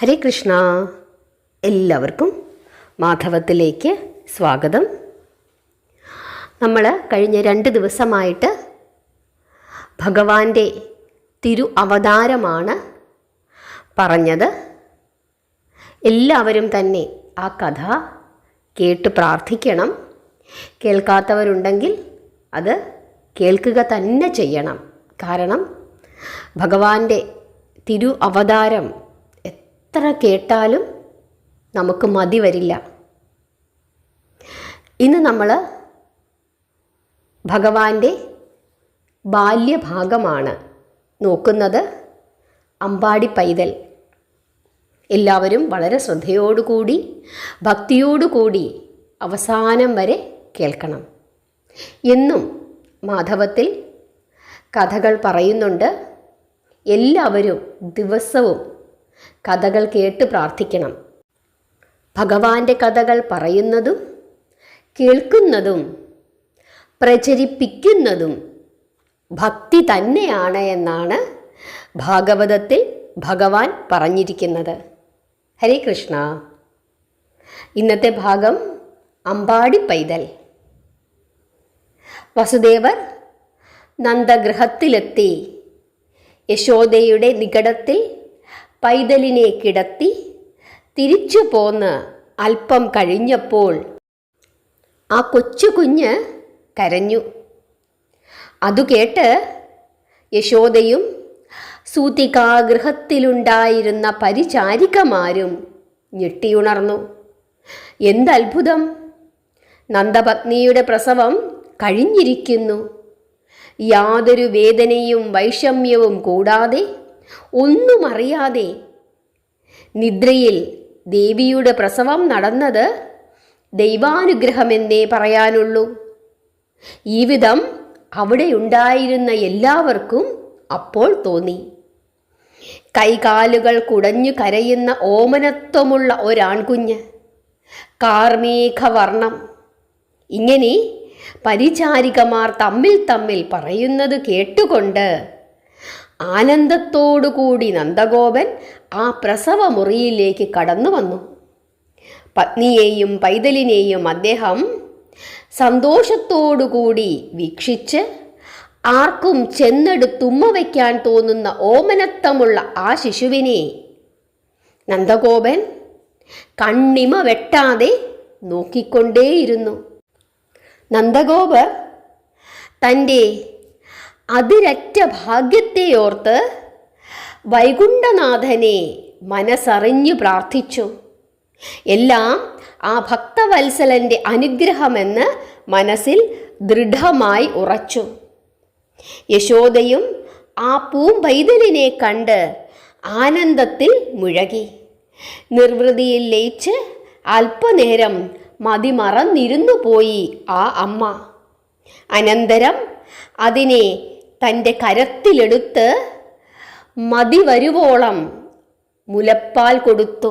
ഹരേ കൃഷ്ണ. എല്ലാവർക്കും മാധവത്തിലേക്ക് സ്വാഗതം. നമ്മൾ കഴിഞ്ഞ 2 ദിവസമായിട്ട് ഭഗവാന്റെ തിരു അവതാരമാണ് പറഞ്ഞത്. എല്ലാവരും തന്നെ ആ കഥ കേട്ട് പ്രാർത്ഥിക്കണം. കേൾക്കാത്തവരുണ്ടെങ്കിൽ അത് കേൾക്കുക തന്നെ ചെയ്യണം. കാരണം ഭഗവാന്റെ തിരു അവതാരം എത്ര കേട്ടാലും നമുക്ക് മതി വരില്ല. ഇന്ന് നമ്മൾ ഭഗവാന്റെ ബാല്യഭാഗമാണ് നോക്കുന്നത്. അമ്പാടി പൈതൽ. എല്ലാവരും വളരെ ശ്രദ്ധയോടുകൂടി ഭക്തിയോടുകൂടി അവസാനം വരെ കേൾക്കണം. എന്നും മാധവത്തിൽ കഥകൾ പറയുന്നുണ്ട്. എല്ലാവരും ദിവസവും കഥകൾ കേട്ട് പ്രാർത്ഥിക്കണം. ഭഗവാന്റെ കഥകൾ പറയുന്നതും കേൾക്കുന്നതും പ്രചരിപ്പിക്കുന്നതും ഭക്തി തന്നെയാണ് എന്നാണ് ഭാഗവതത്തിൽ ഭഗവാൻ പറഞ്ഞിരിക്കുന്നത്. ഹരേ കൃഷ്ണ. ഇന്നത്തെ ഭാഗം അമ്പാടി പൈതൽ. വസുദേവർ നന്ദഗൃഹത്തിലെത്തി. യശോദയുടെ നികടത്തിൽ പൈതലിനെ കിടത്തി തിരിച്ചു പോന്ന് അല്പം കഴിഞ്ഞപ്പോൾ ആ കൊച്ചു കുഞ്ഞ് കരഞ്ഞു. അതു കേട്ട് യശോദയും സൂതികാഗൃഹത്തിലുണ്ടായിരുന്ന പരിചാരികമാരും ഞെട്ടിയുണർന്നു. എന്തത്ഭുതം! നന്ദപത്നിയുടെ പ്രസവം കഴിഞ്ഞിരിക്കുന്നു. യാതൊരു വേദനയും വൈഷമ്യവും കൂടാതെ, ഒന്നും അറിയാതെ നിദ്രയിൽ ദേവിയുടെ പ്രസവം നടന്നത് ദൈവാനുഗ്രഹമെന്നേ പറയാനുള്ളൂ. ഈ വിധം അവിടെ ഉണ്ടായിരുന്ന എല്ലാവർക്കും അപ്പോൾ തോന്നി. കൈകാലുകൾ കുടഞ്ഞു കരയുന്ന ഓമനത്വമുള്ള ഒരാൺകുഞ്ഞ്, കാർമേഘവർണം. ഇങ്ങനെ പരിചാരികമാർ തമ്മിൽ പറയുന്നത് കേട്ടുകൊണ്ട് ആനന്ദത്തോടുകൂടി നന്ദഗോപൻ ആ പ്രസവമുറിയിലേക്ക് കടന്നു വന്നു. പത്നിയെയും പൈതലിനെയും അദ്ദേഹം സന്തോഷത്തോടുകൂടി വീക്ഷിച്ച് ആർക്കും ചെന്നെടുത്തുമ്മ വയ്ക്കാൻ തോന്നുന്ന ഓമനത്വമുള്ള ആ ശിശുവിനെ നന്ദഗോപൻ കണ്ണിമ വെട്ടാതെ നോക്കിക്കൊണ്ടേയിരുന്നു. നന്ദഗോപർ തൻ്റെ അതിരറ്റ ഭാഗ്യത്തെ ഓർത്ത് വൈകുണ്ഠനാഥനെ മനസ്സറിഞ്ഞു പ്രാർത്ഥിച്ചു. എല്ലാം ആ ഭക്തവത്സലൻ്റെ അനുഗ്രഹമെന്ന് മനസ്സിൽ ദൃഢമായി ഉറച്ചു. യശോദയും ആ പൂമ്പൈതലിനെ കണ്ട് ആനന്ദത്തിൽ മുഴകി. നിർവൃതിയിൽ ലയിച്ച് അല്പനേരം മതിമറന്നിരുന്നു പോയി ആ അമ്മ. അനന്തരം അതിനെ തൻ്റെ കരത്തിലെടുത്ത് മതി വരുവോളം മുലപ്പാൽ കൊടുത്തു.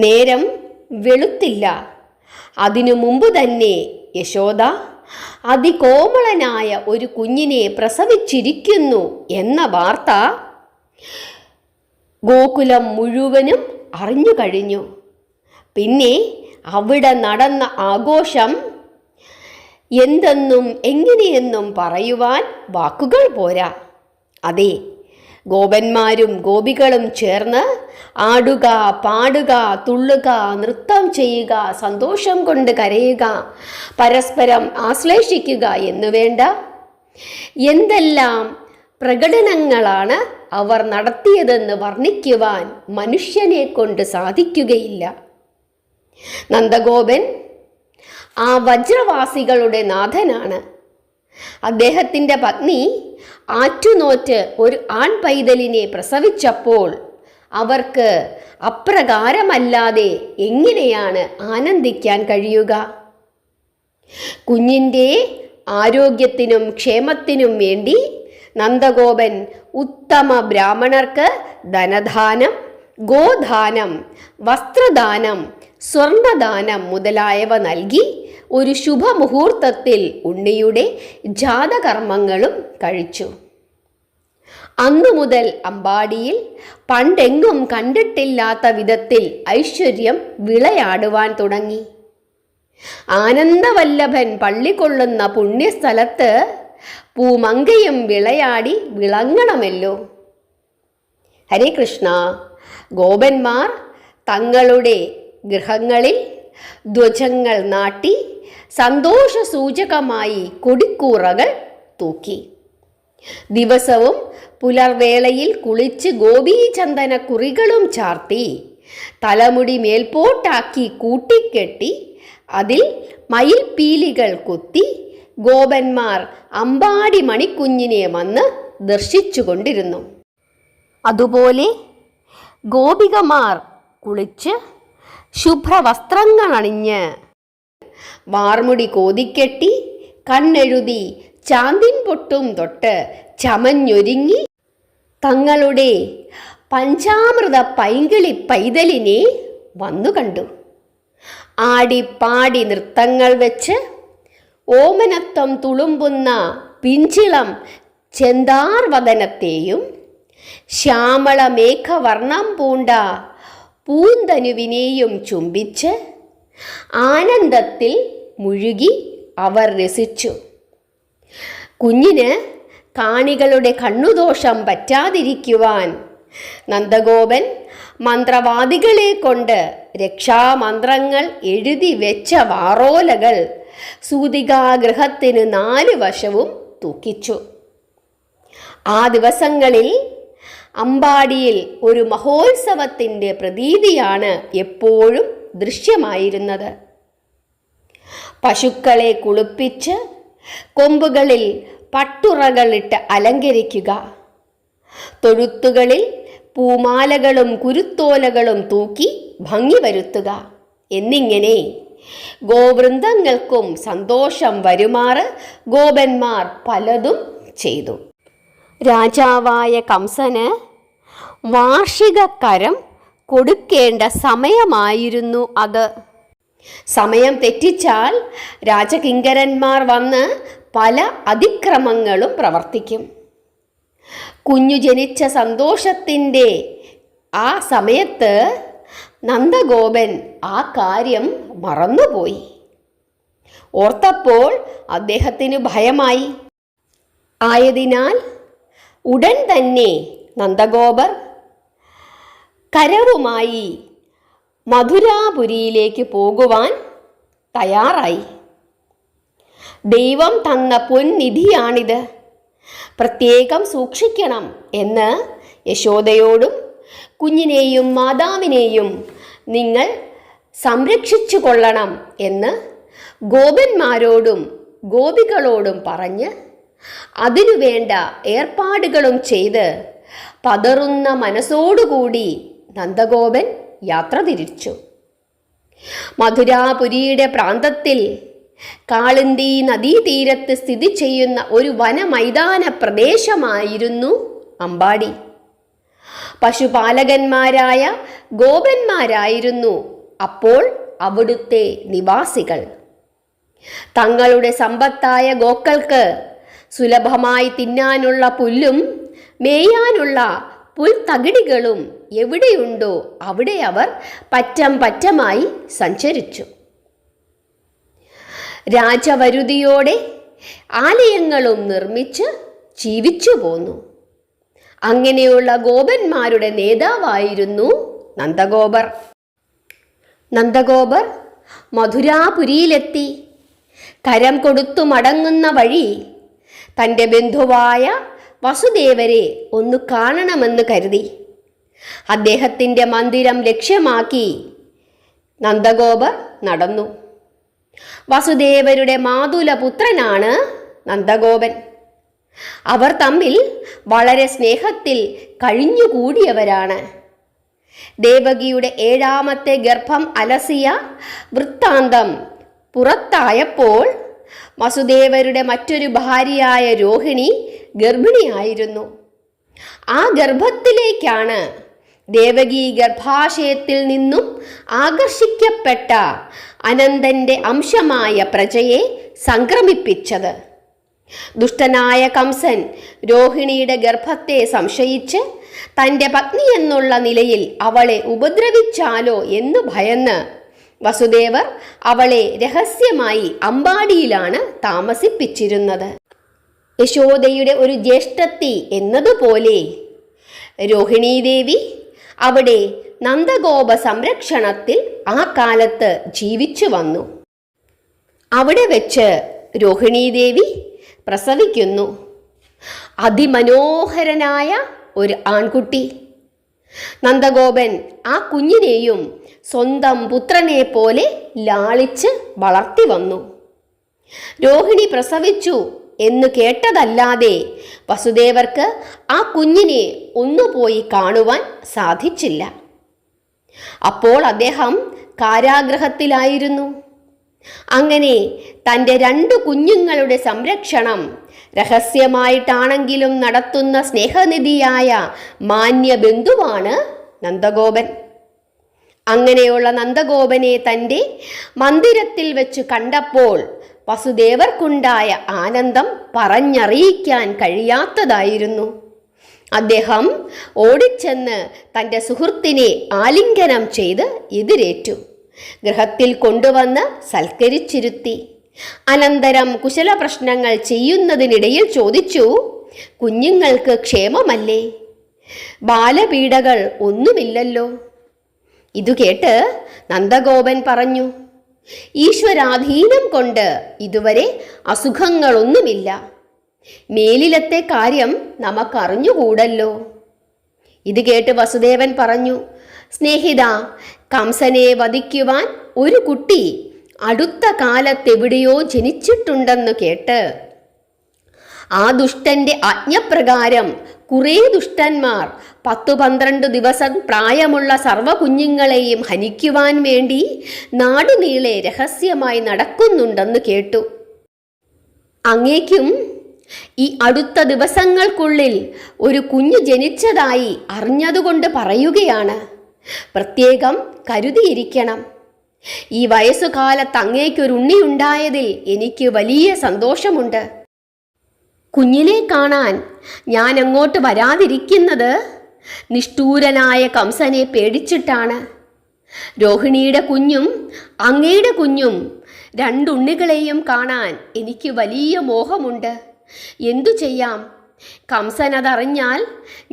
നേരം വെളുത്തില്ല. അതിനു മുമ്പ് തന്നെ യശോദ അതികോമളനായ ഒരു കുഞ്ഞിനെ പ്രസവിച്ചിരിക്കുന്നു എന്ന വാർത്ത ഗോകുലം മുഴുവനും അറിഞ്ഞു കഴിഞ്ഞു. പിന്നെ അവിടെ നടന്ന ആഘോഷം എന്തെന്നും എങ്ങനെയെന്നും പറയുവാൻ വാക്കുകൾ പോരാ. അതെ, ഗോപന്മാരും ഗോപികളും ചേർന്ന് ആടുക, പാടുക, തുള്ളുക, നൃത്തം ചെയ്യുക, സന്തോഷം കൊണ്ട് കരയുക, പരസ്പരം ആശ്ലേഷിക്കുക എന്നു വേണ്ട എന്തെല്ലാം പ്രകടനങ്ങളാണ് അവർ നടത്തിയതെന്ന് വർണ്ണിക്കുവാൻ മനുഷ്യനെ കൊണ്ട് സാധിക്കുകയില്ല. നന്ദഗോപൻ ആ വജ്രവാസികളുടെ നാഥനാണ്. അദ്ദേഹത്തിൻ്റെ പത്നി ആറ്റുനോറ്റ് ഒരു ആൺപൈതലിനെ പ്രസവിച്ചപ്പോൾ അവർക്ക് അപ്രകാരമല്ലാതെ എങ്ങനെയാണ് ആനന്ദിക്കാൻ കഴിയുക? കുഞ്ഞിൻ്റെ ആരോഗ്യത്തിനും ക്ഷേമത്തിനും വേണ്ടി നന്ദഗോപൻ ഉത്തമ ബ്രാഹ്മണർക്ക് ധനദാനം, ഗോദാനം, വസ്ത്രദാനം, സ്വർണദാനം മുതലായവ നൽകി ഒരു ശുഭമുഹൂർത്തത്തിൽ ഉണ്ണിയുടെ ജാതകർമ്മങ്ങളും കഴിച്ചു. അന്നു മുതൽ അമ്പാടിയിൽ പണ്ടെങ്ങും കണ്ടിട്ടില്ലാത്ത വിധത്തിൽ ഐശ്വര്യം വിളയാടുവാൻ തുടങ്ങി. ആനന്ദവല്ലഭൻ പള്ളികൊള്ളുന്ന പുണ്യസ്ഥലത്ത് പൂമങ്കയും വിളയാടി വിളങ്ങണമല്ലോ. ഹരേ കൃഷ്ണ. ഗോപന്മാർ തങ്ങളുടെ ഗൃഹങ്ങളിൽ ധ്വജങ്ങൾ നാട്ടി സന്തോഷസൂചകമായി കൊടിക്കൂറകൾ തൂക്കി. ദിവസവും പുലർവേളയിൽ കുളിച്ച് ഗോപീചന്ദന കുറികളും ചാർത്തി തലമുടി മേൽപോട്ടാക്കി കൂട്ടിക്കെട്ടി അതിൽ മയിൽപീലികൾ കുത്തി ഗോപന്മാർ അമ്പാടി മണിക്കുഞ്ഞിനെ വന്ന് ദർശിച്ചുകൊണ്ടിരുന്നു. അതുപോലെ ഗോപികമാർ കുളിച്ച് ശുഭ്രവസ്ത്രങ്ങളണിഞ്ഞ് വാർമുടി കോതിക്കെട്ടി കണ്ണെഴുതി ചാന്തിൻ പൊട്ടും തൊട്ട് ചമഞ്ഞൊരുങ്ങി തങ്ങളുടെ പഞ്ചാമൃത പൈങ്കിളി പൈതലിനെ വന്നു കണ്ടു. ആടിപ്പാടി നൃത്തങ്ങൾ വെച്ച് ഓമനത്വം തുളുമ്പുന്ന പിഞ്ചിളം ചെന്താർവദനത്തെയും ശ്യാമള മേഘവർണം പൂണ്ട പൂന്തനുവിനെയും ചുംബിച്ച് ആനന്ദത്തിൽ മുഴുകി അവർ രസിച്ചു. കുഞ്ഞിന് കാണികളുടെ കണ്ണുദോഷം പറ്റാതിരിക്കുവാൻ നന്ദഗോപൻ മന്ത്രവാദികളെ കൊണ്ട് രക്ഷാമന്ത്രങ്ങൾ എഴുതി വെച്ച വാറോലകൾ സൂതികാഗൃഹത്തിന് 4 വശവും തൂക്കിച്ചു. ആ ദിവസങ്ങളിൽ അമ്പാടിയിൽ ഒരു മഹോത്സവത്തിൻ്റെ പ്രതീതിയാണ് എപ്പോഴും ദൃശ്യമായിരുന്നത്. പശുക്കളെ കുളിപ്പിച്ച് കൊമ്പുകളിൽ പട്ടുറകളിട്ട് അലങ്കരിക്കുക, തൊഴുത്തുകളിൽ പൂമാലകളും കുരുത്തോലകളും തൂക്കി ഭംഗി വരുത്തുക എന്നിങ്ങനെ ഗോവൃന്ദങ്ങൾക്കും സന്തോഷം വരുമാറ് ഗോപന്മാർ പലതും ചെയ്തു. രാജാവായ കംസന് വാർഷിക കരം കൊടുക്കേണ്ട സമയമായിരുന്നു അത്. സമയം തെറ്റിച്ചാൽ രാജകിങ്കരന്മാർ വന്ന് പല അതിക്രമങ്ങളും പ്രവർത്തിക്കും. കുഞ്ഞു ജനിച്ച സന്തോഷത്തിൻ്റെ ആ സമയത്ത് നന്ദഗോപൻ ആ കാര്യം മറന്നുപോയി. ഓർത്തപ്പോൾ അദ്ദേഹത്തിന് ഭയമായി. ആയതിനാൽ ഉടൻ തന്നെ നന്ദഗോപർ കരവുമായി മധുരാപുരിയിലേക്ക് പോകുവാൻ തയ്യാറായി. ദൈവം തന്ന പൊൻനിധിയാണിത്, പ്രത്യേകം സൂക്ഷിക്കണം എന്ന് യശോദയോടും കുഞ്ഞിനെയും മാതാവിനെയും നിങ്ങൾ സംരക്ഷിച്ചു കൊള്ളണം എന്ന് ഗോപന്മാരോടും ഗോപികളോടും പറഞ്ഞ് അതിനുവേണ്ട ഏർപ്പാടുകളും ചെയ്ത് പതറുന്ന മനസ്സോടുകൂടി നന്ദഗോപൻ യാത്ര തിരിച്ചു. മധുരാപുരിയുടെ പ്രാന്തത്തിൽ കാളിന്തി നദീതീരത്ത് സ്ഥിതി ചെയ്യുന്ന ഒരു വനമൈതാന പ്രദേശമായിരുന്നു അമ്പാടി. പശുപാലകന്മാരായ ഗോപന്മാരായിരുന്നു അപ്പോൾ അവിടുത്തെ നിവാസികൾ. തങ്ങളുടെ സമ്പത്തായ ഗോക്കൾക്ക് സുലഭമായി തിന്നാനുള്ള പുല്ലും മേയാനുള്ള പുൽത്തകിടികളും എവിടെയുണ്ടോ അവിടെ അവർ പറ്റം പറ്റമായി സഞ്ചരിച്ചു. രാജവരുതിയോടെ ആലയങ്ങളും നിർമ്മിച്ച് ജീവിച്ചു പോന്നു. അങ്ങനെയുള്ള ഗോപന്മാരുടെ നേതാവായിരുന്നു നന്ദഗോപർ. നന്ദഗോപർ മധുരാപുരിയിലെത്തി. കരം കൊടുത്തു മടങ്ങുന്ന വഴി തൻ്റെ ബന്ധുവായ വസുദേവരെ ഒന്ന് കാണണമെന്ന് കരുതി. അദ്ദേഹത്തിൻ്റെ മന്ദിരം ലക്ഷ്യമാക്കി നന്ദഗോപർ നടന്നു. വസുദേവരുടെ മാതുലപുത്രനാണ് നന്ദഗോപൻ. അവർ തമ്മിൽ വളരെ സ്നേഹത്തിൽ കഴിഞ്ഞുകൂടിയവരാണ്. ദേവകിയുടെ 7ാമത്തെ ഗർഭം അലസിയ വൃത്താന്തം പുറത്തായപ്പോൾ വസുദേവരുടെ മറ്റൊരു ഭാര്യയായ രോഹിണി ഗർഭിണിയായിരുന്നു. ആ ഗർഭത്തിലേക്കാണ് ദേവകി ഗർഭാശയത്തിൽ നിന്നും ആകർഷിക്കപ്പെട്ട അനന്തൻ്റെ അംശമായ പ്രജയെ സംക്രമിപ്പിച്ചത്. ദുഷ്ടനായ കംസൻ രോഹിണിയുടെ ഗർഭത്തെ സംശയിച്ച് തൻ്റെ പത്നി എന്നുള്ള നിലയിൽ അവളെ ഉപദ്രവിച്ചാലോ എന്ന് ഭയന്ന് വസുദേവർ അവളെ രഹസ്യമായി അമ്പാടിയിലാണ് താമസിപ്പിച്ചിരുന്നത്. യശോദയുടെ ഒരു ജ്യേഷ്ഠത്തി എന്നതുപോലെ രോഹിണീദേവി അവിടെ നന്ദഗോപ സംരക്ഷണത്തിൽ ആ കാലത്ത് ജീവിച്ചു വന്നു. അവിടെ വെച്ച് രോഹിണീദേവി പ്രസവിക്കുന്നു. അതിമനോഹരനായ ഒരു ആൺകുട്ടി. നന്ദഗോപൻ ആ കുഞ്ഞിനെയും സ്വന്തം പുത്രനെ പോലെ ലാളിച്ച് വളർത്തി വന്നു. രോഹിണി പ്രസവിച്ചു എന്ന് കേട്ടതല്ലാതെ വസുദേവർക്ക് ആ കുഞ്ഞിനെ ഒന്നുപോയി കാണുവാൻ സാധിച്ചില്ല. അപ്പോൾ അദ്ദേഹം കാരാഗൃഹത്തിലായിരുന്നു. അങ്ങനെ തൻ്റെ 2 കുഞ്ഞുങ്ങളുടെ സംരക്ഷണം രഹസ്യമായിട്ടാണെങ്കിലും നടത്തുന്ന സ്നേഹനിധിയായ മാന്യബന്ധുവാണ് നന്ദഗോപൻ. അങ്ങനെയുള്ള നന്ദഗോപനെ തൻ്റെ മന്ദിരത്തിൽ വെച്ച് കണ്ടപ്പോൾ വസുദേവർക്കുണ്ടായ ആനന്ദം പറഞ്ഞറിയിക്കാൻ കഴിയാത്തതായിരുന്നു. അദ്ദേഹം ഓടിച്ചെന്ന് തൻ്റെ സുഹൃത്തിനെ ആലിംഗനം ചെയ്ത് എതിരേറ്റു. ഗൃഹത്തിൽ കൊണ്ടുവന്ന് സൽക്കരിച്ചിരുത്തി. അനന്തരം കുശലപ്രശ്നങ്ങൾ ചെയ്യുന്നതിനിടയിൽ ചോദിച്ചു, കുഞ്ഞുങ്ങൾക്ക് ക്ഷേമമല്ലേ? ബാലപീഡകൾ ഒന്നുമില്ലല്ലോ. ഇതു കേട്ട് നന്ദഗോപൻ പറഞ്ഞു, ഈശ്വരാധീനം കൊണ്ട് ഇതുവരെ അസുഖങ്ങളൊന്നുമില്ല. മേലിലത്തെ കാര്യം നമുക്കറിഞ്ഞുകൂടല്ലോ. ഇത് കേട്ട് വസുദേവൻ പറഞ്ഞു, സ്നേഹിത, കംസനെ വധിക്കുവാൻ ഒരു കുട്ടി അടുത്ത കാലത്തെവിടെയോ ജനിച്ചിട്ടുണ്ടെന്ന് കേട്ട് ആ ദുഷ്ടന്റെ ആജ്ഞപ്രകാരം കുറേ ദുഷ്ടന്മാർ 10-12 ദിവസം പ്രായമുള്ള സർവ്വ കുഞ്ഞുങ്ങളെയും ഹനിക്കുവാൻ വേണ്ടി നാടുനീളെ രഹസ്യമായി നടക്കുന്നുണ്ടെന്ന് കേട്ടു. അങ്ങേക്കും ഈ അടുത്ത ദിവസങ്ങൾക്കുള്ളിൽ ഒരു കുഞ്ഞ് ജനിച്ചതായി അറിഞ്ഞതുകൊണ്ട് പറയുകയാണ്. പ്രത്യേകം കരുതിയിരിക്കണം. ഈ വയസ്സുകാലത്ത് അങ്ങേക്കൊരു ഉണ്ണിയുണ്ടായതിൽ എനിക്ക് വലിയ സന്തോഷമുണ്ട്. കുഞ്ഞിനെ കാണാൻ ഞാൻ അങ്ങോട്ട് വരാതിരിക്കുന്നത് നിഷ്ഠൂരനായ കംസനെ പേടിച്ചിട്ടാണ്. രോഹിണിയുടെ കുഞ്ഞും അങ്ങയുടെ കുഞ്ഞും 2 ഉണ്ണികളെയും കാണാൻ എനിക്ക് വലിയ മോഹമുണ്ട്. എന്തു ചെയ്യാം? കംസൻ അതറിഞ്ഞാൽ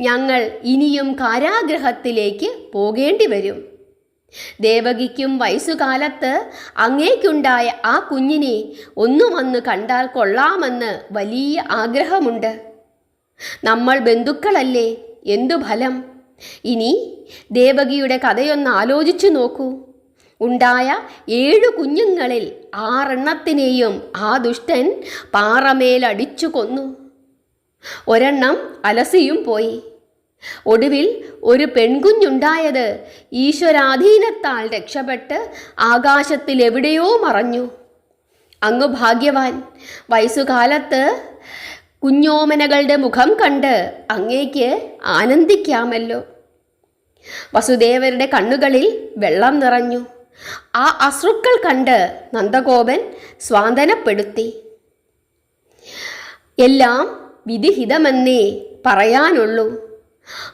ഞങ്ങൾ ഇനിയും കാരാഗൃഹത്തിലേക്ക് പോകേണ്ടി വരും. ദേവകിക്കും വയസ്സുകാലത്ത് അങ്ങേക്കുണ്ടായ ആ കുഞ്ഞിനെ ഒന്നു വന്ന് കണ്ടാൽ കൊള്ളാമെന്ന് വലിയ ആഗ്രഹമുണ്ട്. നമ്മൾ ബന്ധുക്കളല്ലേ, എന്തു ഫലം? ഇനി ദേവകിയുടെ കഥയൊന്ന് ആലോചിച്ചു നോക്കൂ. ഉണ്ടായ 7 കുഞ്ഞുങ്ങളിൽ 6 എണ്ണത്തിനെയും ആ ദുഷ്ടൻ പാറമേലടിച്ചു കൊന്നു. ഒരെണ്ണം അലസിയും പോയി. ഒടുവിൽ ഒരു പെൺകുഞ്ഞുണ്ടായത് ഈശ്വരാധീനത്താൽ രക്ഷപ്പെട്ട് ആകാശത്തിൽ എവിടെയോ മറഞ്ഞു. അങ്ങ് ഭാഗ്യവാൻ. വയസ്സുകാലത്ത് കുഞ്ഞോമനകളുടെ മുഖം കണ്ട് അങ്ങേക്ക് ആനന്ദിക്കാമല്ലോ. വസുദേവരുടെ കണ്ണുകളിൽ വെള്ളം നിറഞ്ഞു. ആ അശ്രുക്കൾ കണ്ട് നന്ദഗോപൻ സ്വാന്തനപ്പെടുത്തി. എല്ലാം വിധിഹിതമെന്നേ പറയാനുള്ളൂ.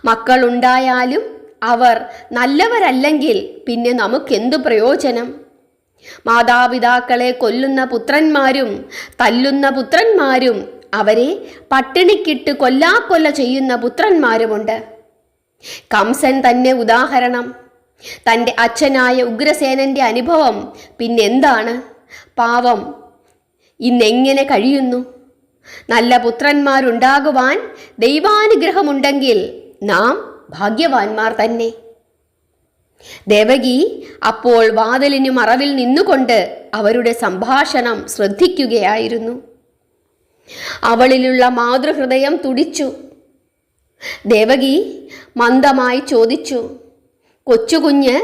മക്കളുണ്ടായാലും അവർ നല്ലവരല്ലെങ്കിൽ പിന്നെ നമുക്കെന്തു പ്രയോജനം? മാതാപിതാക്കളെ കൊല്ലുന്ന പുത്രന്മാരും തല്ലുന്ന പുത്രന്മാരും അവരെ പട്ടിണിക്കിട്ട് കൊല്ലാക്കൊല്ല ചെയ്യുന്ന പുത്രന്മാരുമുണ്ട്. കംസൻ തന്നെ ഉദാഹരണം. തൻ്റെ അച്ഛനായ ഉഗ്രസേനൻ്റെ അനുഭവം പിന്നെന്താണ്? പാവം ഇന്നെങ്ങനെ കഴിയുന്നു? നല്ല പുത്രന്മാരുണ്ടാകുവാൻ ദൈവാനുഗ്രഹമുണ്ടെങ്കിൽ നാം ഭാഗ്യവാന്മാർ തന്നെ. ദേവകി അപ്പോൾ വാതിലിനു മറവിൽ നിന്നുകൊണ്ട് അവരുടെ സംഭാഷണം ശ്രദ്ധിക്കുകയായിരുന്നു. അവളിലുള്ള മാതൃഹൃദയം തുടിച്ചു. ദേവകി മന്ദമായി ചോദിച്ചു, കൊച്ചുകുഞ്ഞ്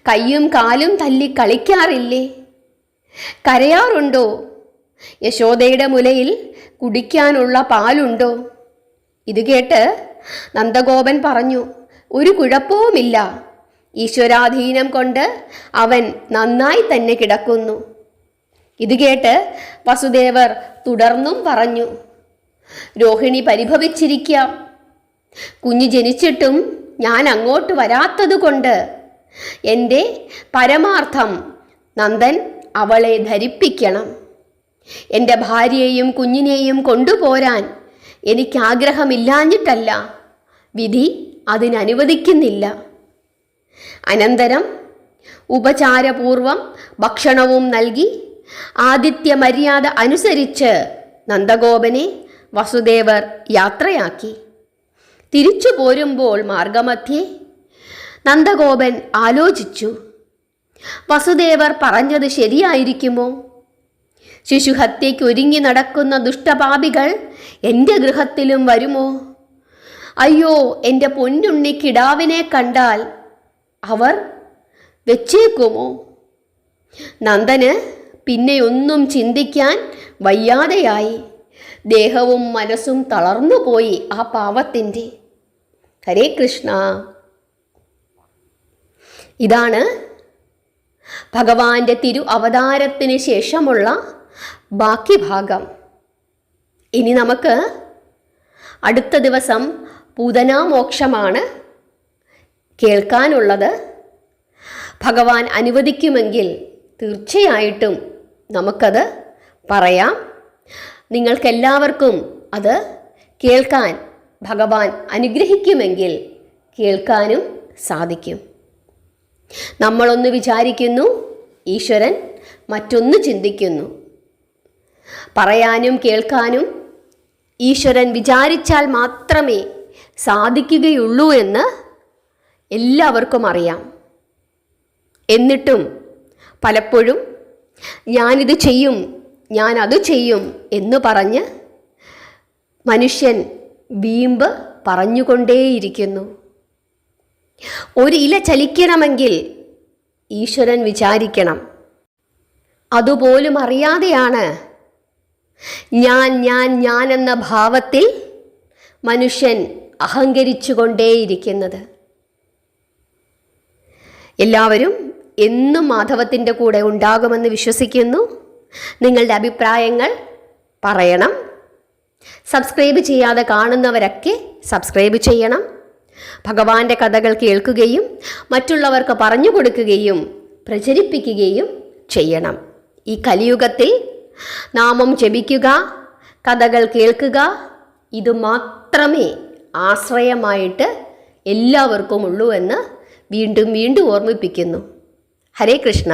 കയ്യും കാലും തല്ലി കളിക്കാറില്ലേ? കരയാറുണ്ടോ? യശോദയുടെ മുലയിൽ കുടിക്കാനുള്ള പാലുണ്ടോ? ഇത് കേട്ട് നന്ദഗോപൻ പറഞ്ഞു, ഒരു കുഴപ്പവുമില്ല. ഈശ്വരാധീനം കൊണ്ട് അവൻ നന്നായി തന്നെ കിടക്കുന്നു. ഇത് കേട്ട് വസുദേവർ തുടർന്നും പറഞ്ഞു, രോഹിണി പരിഭവിച്ചിരിക്കാം. കുഞ്ഞ് ജനിച്ചിട്ടും ഞാൻ അങ്ങോട്ട് വരാത്തതുകൊണ്ട് എൻ്റെ പരമാർത്ഥം നന്ദൻ അവളെ ധരിപ്പിക്കണം. എൻ്റെ ഭാര്യയെയും കുഞ്ഞിനെയും കൊണ്ടുപോരാൻ എനിക്കാഗ്രഹമില്ലാഞ്ഞിട്ടല്ല, വിധി അതിനനുവദിക്കുന്നില്ല. അനന്തരം ഉപചാരപൂർവം ഭക്ഷണവും നൽകി ആതിഥ്യ മര്യാദ അനുസരിച്ച് നന്ദഗോപനെ വസുദേവർ യാത്രയാക്കി. തിരിച്ചു പോരുമ്പോൾ മാർഗമധ്യേ നന്ദഗോപൻ ആലോചിച്ചു, വസുദേവർ പറഞ്ഞത് ശരിയായിരിക്കുമോ? ശിശുഹത്യയ്ക്ക് ഒരുങ്ങി നടക്കുന്ന ദുഷ്ടപാപികൾ എൻ്റെ ഗൃഹത്തിലും വരുമോ? അയ്യോ, എൻ്റെ പൊന്നുണ്ണി കിടാവിനെ കണ്ടാൽ അവർ വെച്ചേക്കുമോ? നന്ദന് പിന്നെയൊന്നും ചിന്തിക്കാൻ വയ്യാതെയായി. ദേഹവും മനസ്സും തളർന്നുപോയി ആ പാവത്തിൻ്റെ. ഹരേ കൃഷ്ണ. ഇതാണ് ഭഗവാന്റെ തിരു അവതാരത്തിന് ശേഷമുള്ള ബാക്കി ഭാഗം. ഇനി നമുക്ക് അടുത്ത ദിവസം പൂതനാമോക്ഷമാണ് കേൾക്കാനുള്ളത്. ഭഗവാൻ അനുവദിക്കുമെങ്കിൽ തീർച്ചയായിട്ടും നമുക്കത് പറയാം. നിങ്ങൾക്കെല്ലാവർക്കും അത് കേൾക്കാൻ ഭഗവാൻ അനുഗ്രഹിക്കുമെങ്കിൽ കേൾക്കാനും സാധിക്കും. നമ്മളൊന്ന് വിചാരിക്കുന്നു, ഈശ്വരൻ മറ്റൊന്ന് ചിന്തിക്കുന്നു. പറയാനും കേൾക്കാനും ഈശ്വരൻ വിചാരിച്ചാൽ മാത്രമേ സാധിക്കുകയുള്ളൂ എന്ന് എല്ലാവർക്കും അറിയാം. എന്നിട്ടും പലപ്പോഴും ഞാനിത് ചെയ്യും, ഞാൻ അത് ചെയ്യും എന്ന് പറഞ്ഞ് മനുഷ്യൻ വീമ്പ് പറഞ്ഞുകൊണ്ടേയിരിക്കുന്നു. ഒരു ഇല ചലിക്കണമെങ്കിൽ ഈശ്വരൻ വിചാരിക്കണം. അതുപോലും അറിയാതെയാണ് ഞാൻ എന്ന ഭാവത്തിൽ മനുഷ്യൻ അഹങ്കരിച്ചുകൊണ്ടേയിരിക്കുന്നത്. എല്ലാവരും എന്നും മാധവത്തിൻ്റെ കൂടെ ഉണ്ടാകുമെന്ന് വിശ്വസിക്കുന്നു. നിങ്ങളുടെ അഭിപ്രായങ്ങൾ പറയണം. സബ്സ്ക്രൈബ് ചെയ്യാതെ കാണുന്നവരൊക്കെ സബ്സ്ക്രൈബ് ചെയ്യണം. ഭഗവാന്റെ കഥകൾ കേൾക്കുകയും മറ്റുള്ളവർക്ക് പറഞ്ഞു കൊടുക്കുകയും പ്രചരിപ്പിക്കുകയും ചെയ്യണം. ഈ കലിയുഗത്തിൽ നാമം ജപിക്കുക, കഥകൾ കേൾക്കുക, ഇത് മാത്രമേ ആശ്രയമായിട്ട് എല്ലാവർക്കും ഉള്ളൂ എന്ന് വീണ്ടും വീണ്ടും ഓർമ്മിപ്പിക്കുന്നു. ഹരേ കൃഷ്ണ.